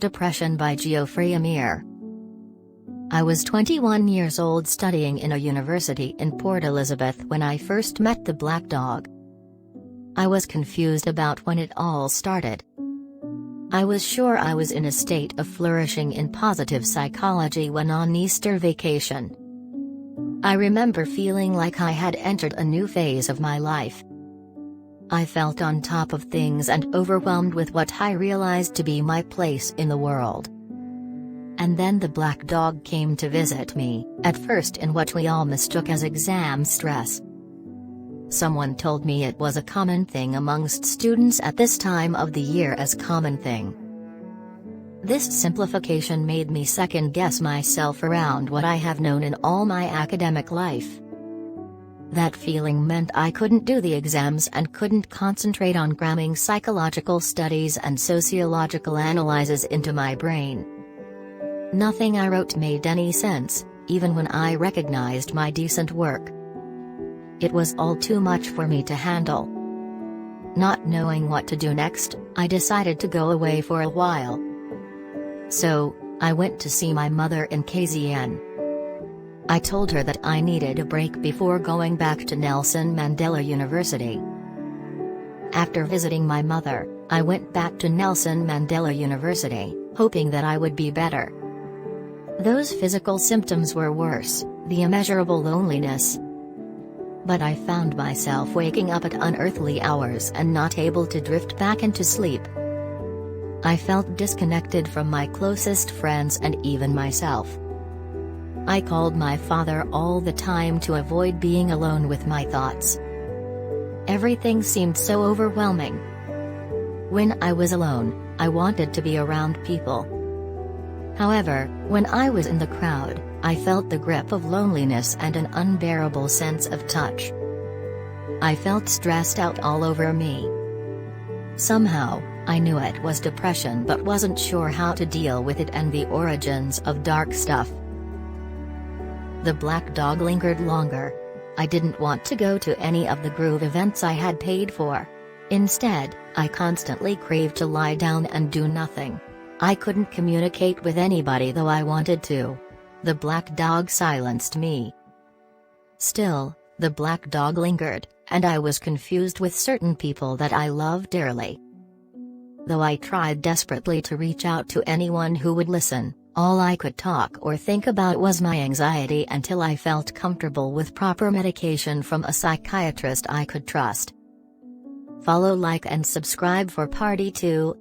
Depression by Geoffrey Amir. I was 21 years old studying in a university in Port Elizabeth when I first met the black dog. I was confused about when it all started. I was sure I was in a state of flourishing in positive psychology when on Easter vacation. I remember feeling like I had entered a new phase of my life. I felt on top of things and overwhelmed with what I realized to be my place in the world. And then the black dog came to visit me, at first in what we all mistook as exam stress. Someone told me it was a common thing amongst students at this time of the year as common thing. This simplification made me second-guess myself around what I have known in all my academic life. That feeling meant I couldn't do the exams and couldn't concentrate on cramming psychological studies and sociological analyses into my brain. Nothing I wrote made any sense, even when I recognized my decent work. It was all too much for me to handle. Not knowing what to do next, I decided to go away for a while. So, I went to see my mother in KZN. I told her that I needed a break before going back to Nelson Mandela University. After visiting my mother, I went back to Nelson Mandela University, hoping that I would be better. Those physical symptoms were worse, the immeasurable loneliness. But I found myself waking up at unearthly hours and not able to drift back into sleep. I felt disconnected from my closest friends and even myself. I called my father all the time to avoid being alone with my thoughts. Everything seemed so overwhelming. When I was alone, I wanted to be around people. However, when I was in the crowd, I felt the grip of loneliness and an unbearable sense of touch. I felt stressed out all over me. Somehow, I knew it was depression but wasn't sure how to deal with it and the origins of dark stuff. The black dog lingered longer. I didn't want to go to any of the groove events I had paid for. Instead, I constantly craved to lie down and do nothing. I couldn't communicate with anybody though I wanted to. The black dog silenced me. Still, the black dog lingered, and I was confused with certain people that I love dearly. Though I tried desperately to reach out to anyone who would listen, all I could talk or think about was my anxiety until I felt comfortable with proper medication from a psychiatrist I could trust. Follow, like and subscribe for Part 2.